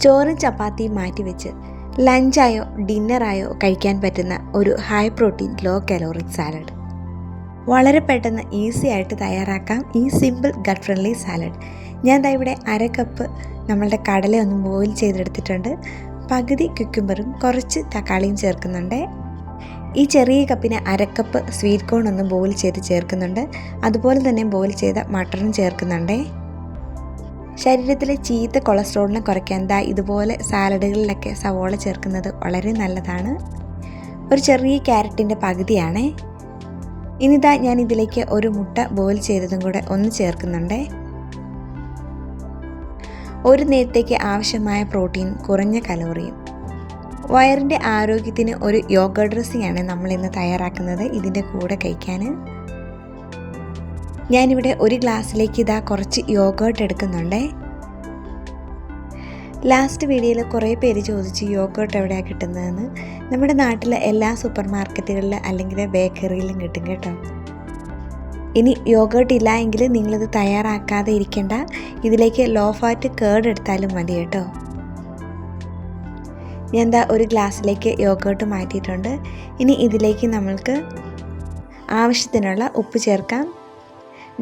ചോറും ചപ്പാത്തിയും മാറ്റിവെച്ച് ലഞ്ചായോ ഡിന്നറായോ കഴിക്കാൻ പറ്റുന്ന ഒരു high protein low caloric salad. വളരെ പെട്ടെന്ന് ഈസി ആയിട്ട് തയ്യാറാക്കാം ഈ സിമ്പിൾ ഗട്ട് ഫ്രണ്ട്ലി സാലഡ്. ഞാൻ ദാ ഇവിടെ 1/2 കപ്പ് നമ്മളുടെ കടല ഒന്ന് ബോയിൽ ചെയ്തെടുത്തിട്ടുണ്ട്. പകുതി ക്യുക്കുംബറും കുറച്ച് തക്കാളിയും ചേർക്കുന്നുണ്ട്. ഈ ചെറിയ കപ്പിന് 1/2 കപ്പ് സ്വീറ്റ് കോൺ ഒന്ന് ബോയിൽ ചെയ്ത് ചേർക്കുന്നുണ്ട്. അതുപോലെ തന്നെ ബോയിൽ ചെയ്ത മട്ടറും ചേർക്കുന്നുണ്ട്. ശരീരത്തിലെ ചീത്ത കൊളസ്ട്രോളിനെ കുറയ്ക്കാൻ ഇതുപോലെ സാലഡുകളിലൊക്കെ സവോള ചേർക്കുന്നത് വളരെ നല്ലതാണ്. ഒരു ചെറിയ ക്യാരറ്റിൻ്റെ പകുതിയാണ്. ഇനിതാ ഞാൻ ഇതിലേക്ക് ഒരു മുട്ട ബോയിൽ ചെയ്തതും കൂടെ ഒന്ന് ചേർക്കുന്നുണ്ട്. ഒരു നേരത്തേക്ക് ആവശ്യമായ പ്രോട്ടീൻ, കുറഞ്ഞ കലോറിയും. വയറിൻ്റെ ആരോഗ്യത്തിന് ഒരു യോഗർട്ട് ഡ്രസ്സിംഗ് ആണ് നമ്മളിന്ന് തയ്യാറാക്കുന്നത് ഇതിൻ്റെ കൂടെ കഴിക്കാൻ. ഞാനിവിടെ ഒരു ഗ്ലാസ്സിലേക്ക് കുറച്ച് യോഗർട്ട് എടുക്കുന്നുണ്ട്. ലാസ്റ്റ് വീഡിയോയിൽ കുറേ പേര് ചോദിച്ചു യോഗർട്ട് എവിടെയാണ് കിട്ടുന്നതെന്ന്. നമ്മുടെ നാട്ടിലെ എല്ലാ സൂപ്പർ മാർക്കറ്റുകളിൽ അല്ലെങ്കിൽ ബേക്കറിയിലും കിട്ടും കേട്ടോ. ഇനി യോഗർട്ട് ഇല്ല എങ്കിൽ നിങ്ങളിത് തയ്യാറാക്കാതെ ഇരിക്കേണ്ട, ഇതിലേക്ക് ലോ ഫാറ്റ് കേർഡ് എടുത്താലും മതി കേട്ടോ. ഞാൻ ഒരു ഗ്ലാസ്സിലേക്ക് യോഗർട്ട് മാറ്റിയിട്ടുണ്ട്. ഇനി ഇതിലേക്ക് നമ്മൾക്ക് ആവശ്യത്തിനുള്ള ഉപ്പ് ചേർക്കാം.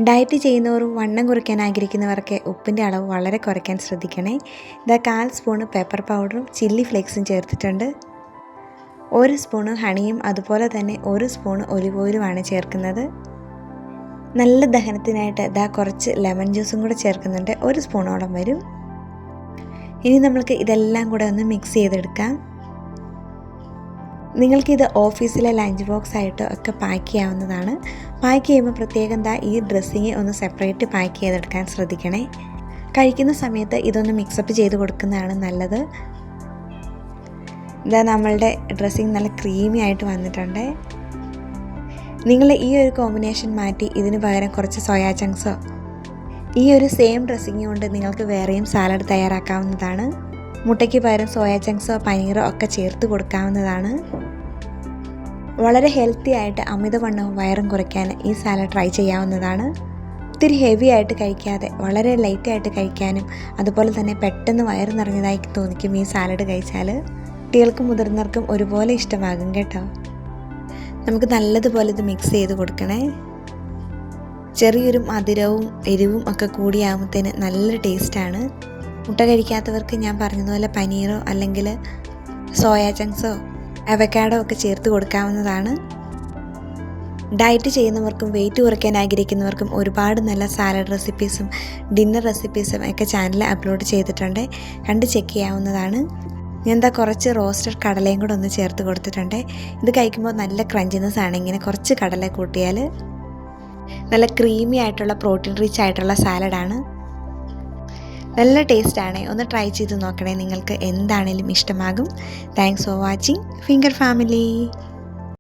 ഡയറ്റ് ചെയ്യുന്നവരും വണ്ണം കുറയ്ക്കാൻ ആഗ്രഹിക്കുന്നവർക്ക് ഉപ്പിൻ്റെ അളവ് വളരെ കുറയ്ക്കാൻ ശ്രദ്ധിക്കണേ. 1/4 സ്പൂണ് പെപ്പർ പൗഡറും ചില്ലി ഫ്ലേക്സും ചേർത്തിട്ടുണ്ട്. 1 സ്പൂണ് ഹണിയും അതുപോലെ തന്നെ 1 സ്പൂണ് ഒലിവ് ഓയിലുമാണ് ചേർക്കുന്നത്. നല്ല ദഹനത്തിനായിട്ട് കുറച്ച് ലെമൺ ജ്യൂസും കൂടെ ചേർക്കുന്നുണ്ട്. 1 സ്പൂണോളം വരും. ഇനി നമ്മൾക്ക് ഇതെല്ലാം കൂടെ ഒന്ന് മിക്സ് ചെയ്തെടുക്കാം. നിങ്ങൾക്കിത് ഓഫീസിലെ ലഞ്ച് ബോക്സ് ആയിട്ട് ഒക്കെ പാക്ക് ചെയ്യാവുന്നതാണ്. പാക്ക് ചെയ്യുമ്പോൾ പ്രത്യേകം ഈ ഡ്രസ്സിങ് ഒന്ന് സെപ്പറേറ്റ് പാക്ക് ചെയ്തെടുക്കാൻ ശ്രദ്ധിക്കണേ. കഴിക്കുന്ന സമയത്ത് ഇതൊന്ന് മിക്സപ്പ് ചെയ്ത് കൊടുക്കുന്നതാണ് നല്ലത്. നമ്മളുടെ ഡ്രസ്സിങ് നല്ല ക്രീമി ആയിട്ട് വന്നിട്ടുണ്ട്. നിങ്ങൾ ഈ ഒരു കോമ്പിനേഷൻ മാറ്റി ഇതിന് പകരം കുറച്ച് സോയാ ചങ്ക്സോ ഈ ഒരു സെയിം ഡ്രസ്സിങ് കൊണ്ട് നിങ്ങൾക്ക് വേറെയും സാലഡ് തയ്യാറാക്കാവുന്നതാണ്. മുട്ടയ്ക്ക് പകരം സോയാ ചങ്ക്സോ പനീറോ ഒക്കെ ചേർത്ത് കൊടുക്കാവുന്നതാണ്. വളരെ ഹെൽത്തി ആയിട്ട് അമിതവണ്ണവും വയറും കുറയ്ക്കാൻ ഈ സാലഡ് ട്രൈ ചെയ്യാവുന്നതാണ്. ഒത്തിരി ഹെവി ആയിട്ട് കഴിക്കാതെ വളരെ ലൈറ്റായിട്ട് കഴിക്കാനും അതുപോലെ തന്നെ പെട്ടെന്ന് വയറ് നിറഞ്ഞതായി തോന്നിക്കും ഈ സാലഡ് കഴിച്ചാൽ. കുട്ടികൾക്കും മുതിർന്നവർക്കും ഒരുപോലെ ഇഷ്ടമാകും കേട്ടോ. നമുക്ക് നല്ലതുപോലെ ഇത് മിക്സ് ചെയ്ത് കൊടുക്കണേ. ചെറിയൊരു മധുരവും എരിവും ഒക്കെ കൂടിയാകുമ്പോഴത്തേന് നല്ല ടേസ്റ്റാണ്. മുട്ട കഴിക്കാത്തവർക്ക് ഞാൻ പറഞ്ഞതുപോലെ പനീറോ അല്ലെങ്കിൽ സോയാ ചങ്ക്സോ അവക്കാഡോ ഒക്കെ ചേർത്ത് കൊടുക്കാവുന്നതാണ്. ഡയറ്റ് ചെയ്യുന്നവർക്കും വെയിറ്റ് കുറയ്ക്കാൻ ആഗ്രഹിക്കുന്നവർക്കും ഒരുപാട് നല്ല സാലഡ് റെസിപ്പീസും ഡിന്നർ റെസിപ്പീസും ഒക്കെ ചാനലിൽ അപ്ലോഡ് ചെയ്തിട്ടുണ്ട്. കണ്ട് ചെക്ക് ചെയ്യാവുന്നതാണ്. ഞാൻ കുറച്ച് റോസ്റ്റഡ് കടലയും കൂടെ ഒന്ന് ചേർത്ത് കൊടുത്തിട്ടുണ്ട്. ഇത് കഴിക്കുമ്പോൾ നല്ല ക്രഞ്ചിനെസ് ആണ്. ഇങ്ങനെ കുറച്ച് കടല കൂട്ടിയാൽ നല്ല ക്രീമി ആയിട്ടുള്ള പ്രോട്ടീൻ റിച്ച് ആയിട്ടുള്ള സാലഡാണ്. നല്ല ടേസ്റ്റാണ്. ഒന്ന് ട്രൈ ചെയ്ത് നോക്കണേ. നിങ്ങൾക്ക് എന്താണേലും ഇഷ്ടമാകും. Thanks for watching finger family.